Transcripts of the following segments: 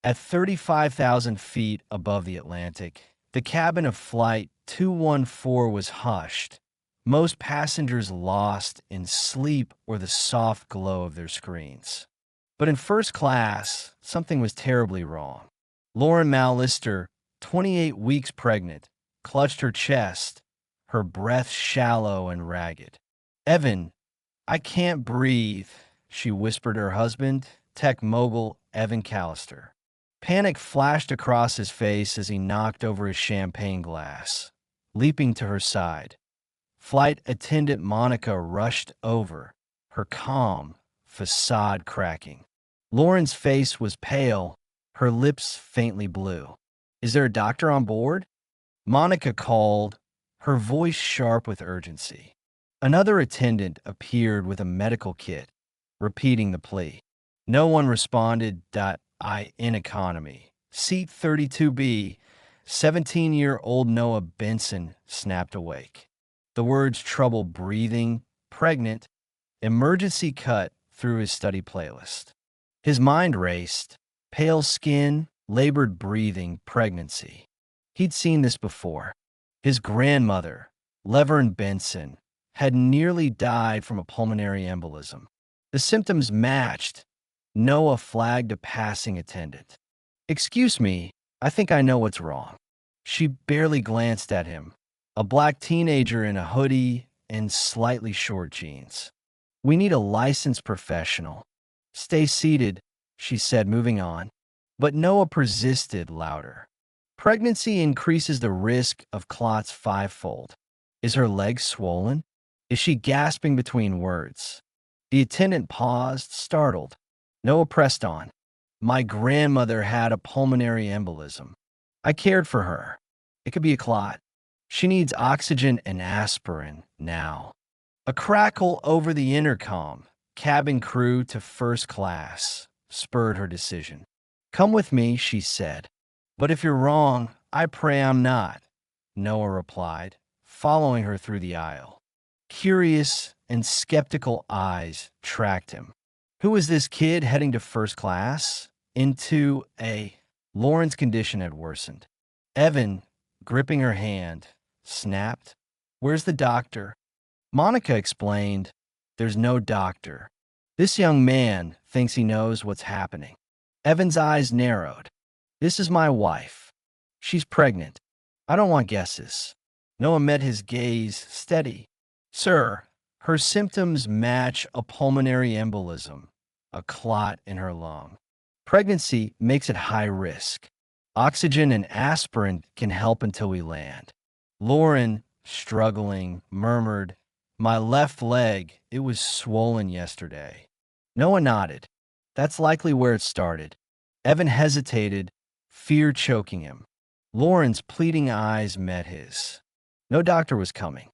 At 35,000 feet above the Atlantic, the cabin of Flight 214 was hushed, most passengers lost in sleep or the soft glow of their screens. But in first class, something was terribly wrong. Lauren Mallister, 28 weeks pregnant, clutched her chest, her breath shallow and ragged. "Evan, I can't breathe," she whispered to her husband, tech mogul Evan Callister. Panic flashed across his face as he knocked over his champagne glass. Leaping to her side, flight attendant Monica rushed over, her calm facade cracking. Lauren's face was pale, her lips faintly blue. "Is there a doctor on board?" Monica called, her voice sharp with urgency. Another attendant appeared with a medical kit, repeating the plea. No one responded. In economy. Seat 32B, 17-year-old Noah Benson snapped awake. The words trouble breathing, pregnant, emergency cut through his study playlist. His mind raced. Pale skin, labored breathing, pregnancy. He'd seen this before. His grandmother, Laverne Benson, had nearly died from a pulmonary embolism. The symptoms matched. Noah flagged a passing attendant. "Excuse me, I think I know what's wrong." She barely glanced at him, a black teenager in a hoodie and slightly short jeans. "We need a licensed professional." "Stay seated," she said, moving on. But Noah persisted louder. "Pregnancy increases the risk of clots fivefold. Is her leg swollen? Is she gasping between words?" The attendant paused, startled. Noah pressed on. "My grandmother had a pulmonary embolism. I cared for her. It could be a clot. She needs oxygen and aspirin now." A crackle over the intercom, cabin crew to first class, spurred her decision. "Come with me," she said. "But if you're wrong, I pray I'm not," Noah replied, following her through the aisle. Curious and skeptical eyes tracked him. Who was this kid heading to first class? Into a... Lauren's condition had worsened. Evan, gripping her hand, snapped. "Where's the doctor?" Monica explained, "There's no doctor. This young man thinks he knows what's happening." Evan's eyes narrowed. "This is my wife. She's pregnant. I don't want guesses." Noah met his gaze steady. "Sir, her symptoms match a pulmonary embolism, a clot in her lung. Pregnancy makes it high risk. Oxygen and aspirin can help until we land." Lauren, struggling, murmured, "My left leg, it was swollen yesterday." Noah nodded. "That's likely where it started." Evan hesitated, fear choking him. Lauren's pleading eyes met his. No doctor was coming.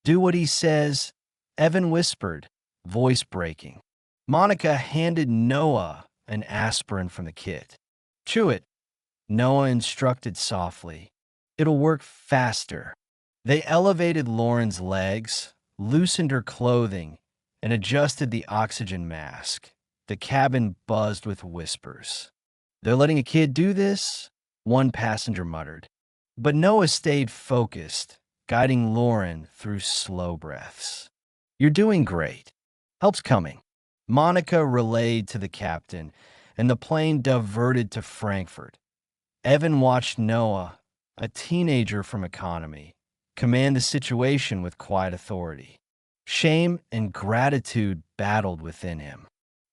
"Do what he says," Evan whispered, voice breaking. Monica handed Noah an aspirin from the kit. "Chew it," Noah instructed softly. "It'll work faster." They elevated Lauren's legs, loosened her clothing, and adjusted the oxygen mask. The cabin buzzed with whispers. "They're letting a kid do this?" one passenger muttered. But Noah stayed focused, guiding Lauren through slow breaths. "You're doing great. Help's coming." Monica relayed to the captain, and the plane diverted to Frankfurt. Evan watched Noah, a teenager from economy, command the situation with quiet authority. Shame and gratitude battled within him.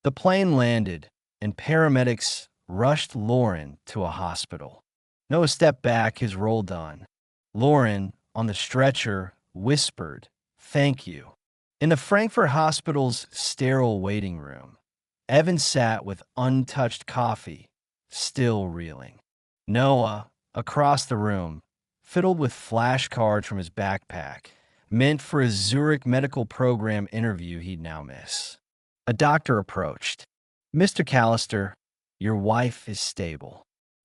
The plane landed, and paramedics rushed Lauren to a hospital. Noah stepped back, his role done. Lauren, on the stretcher, whispered, "Thank you." In the Frankfurt hospital's sterile waiting room, Evan sat with untouched coffee, still reeling. Noah, across the room, fiddled with flashcards from his backpack, meant for a Zurich medical program interview he'd now miss. A doctor approached. "Mr. Callister, your wife is stable."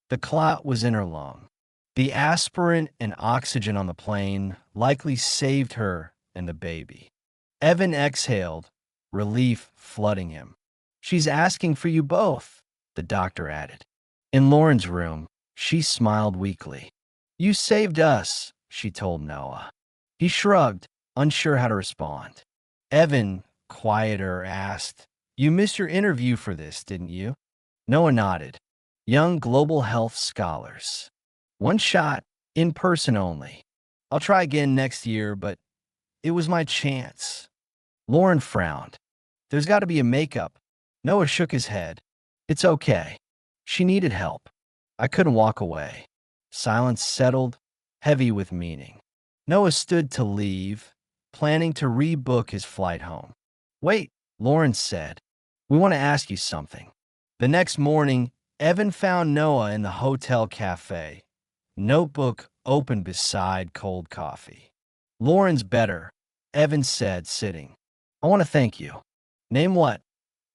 The clot was in her lung. The aspirin and oxygen on the plane likely saved her and the baby. Evan exhaled, relief flooding him. "She's asking for you both," the doctor added. In Lauren's room, she smiled weakly. "You saved us," she told Noah. He shrugged, unsure how to respond. Evan, quieter, asked, "You missed your interview for this, didn't you?" Noah nodded. "Young global health scholars. One shot, in person only. I'll try again next year, but it was my chance." Lauren frowned. "There's got to be a makeup." Noah shook his head. "It's okay. She needed help. I couldn't walk away." Silence settled, heavy with meaning. Noah stood to leave, planning to rebook his flight home. "Wait," Lauren said. "We want to ask you something." The next morning, Evan found Noah in the hotel cafe, notebook open beside cold coffee. "Lauren's better," Evan said, sitting. "I want to thank you." "Name what?"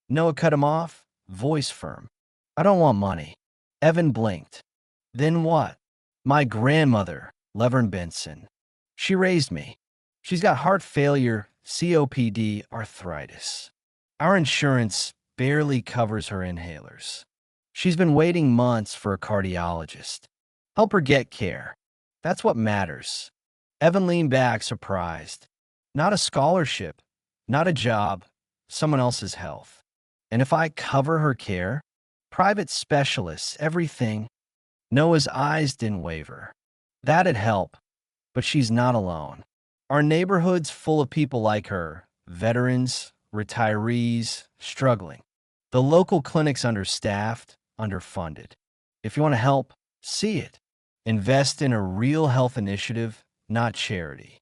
Noah cut him off, voice firm. "I don't want money." Evan blinked. "Then what?" "My grandmother, Levern Benson. She raised me. She's got heart failure, COPD, arthritis. Our insurance barely covers her inhalers. She's been waiting months for a cardiologist. Help her get care. That's what matters." Evan leaned back, surprised. Not a scholarship, not a job, someone else's health. "And if I cover her care? Private specialists, everything." Noah's eyes didn't waver. "That'd help, but she's not alone. Our neighborhood's full of people like her, veterans, retirees, struggling. The local clinic's understaffed, underfunded. If you want to help, see it. Invest in a real health initiative, not charity.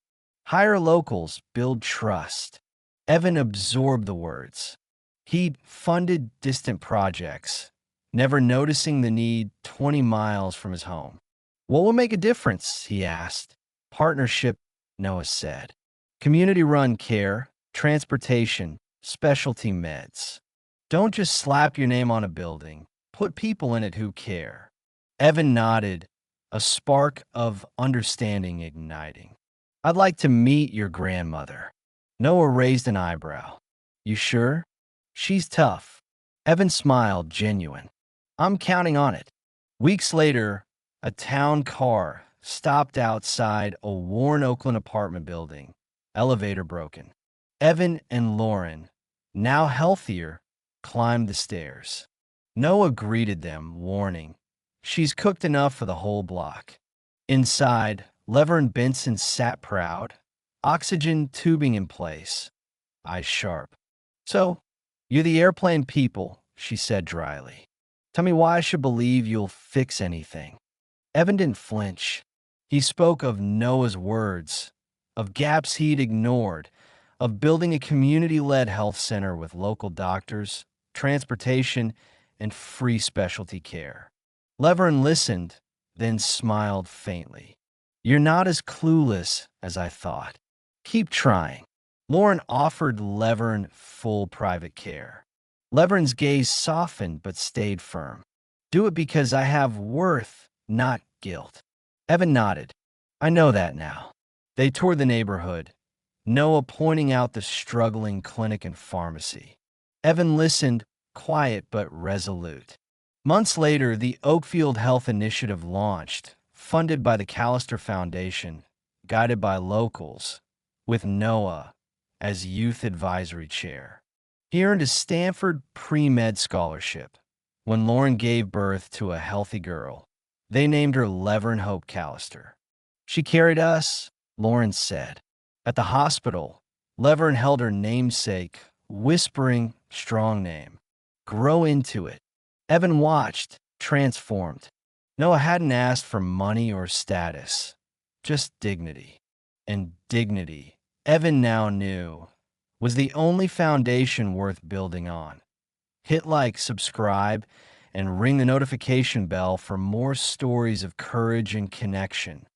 Hire locals, build trust." Evan absorbed the words. He'd funded distant projects, never noticing the need 20 miles from his home. "What will make a difference?" he asked. "Partnership," Noah said. "Community-run care, transportation, specialty meds. Don't just slap your name on a building. Put people in it who care." Evan nodded, a spark of understanding igniting. "I'd like to meet your grandmother." Noah raised an eyebrow. "You sure? She's tough." Evan smiled, genuine. "I'm counting on it." Weeks later, a town car stopped outside a worn Oakland apartment building, elevator broken. Evan and Lauren, now healthier, climbed the stairs. Noah greeted them, warning, "She's cooked enough for the whole block." Inside, Levern Benson sat proud, oxygen tubing in place, eyes sharp. "So, you're the airplane people," she said dryly. "Tell me why I should believe you'll fix anything." Evan didn't flinch. He spoke of Noah's words, of gaps he'd ignored, of building a community-led health center with local doctors, transportation, and free specialty care. Levern listened, then smiled faintly. "You're not as clueless as I thought. Keep trying." Lauren offered Levern full private care. Levern's gaze softened but stayed firm. "Do it because I have worth, not guilt." Evan nodded. "I know that now." They toured the neighborhood, Noah pointing out the struggling clinic and pharmacy. Evan listened, quiet but resolute. Months later, the Oakfield Health Initiative launched, funded by the Callister Foundation, guided by locals, with Noah as youth advisory chair. He earned a Stanford pre-med scholarship. When Lauren gave birth to a healthy girl, they named her Levern Hope Callister. "She carried us," Lauren said. At the hospital, Levern held her namesake, whispering, "Strong name. Grow into it." Evan watched, transformed. Noah hadn't asked for money or status, just dignity. And dignity, Evan now knew, was the only foundation worth building on. Hit like, subscribe, and ring the notification bell for more stories of courage and connection.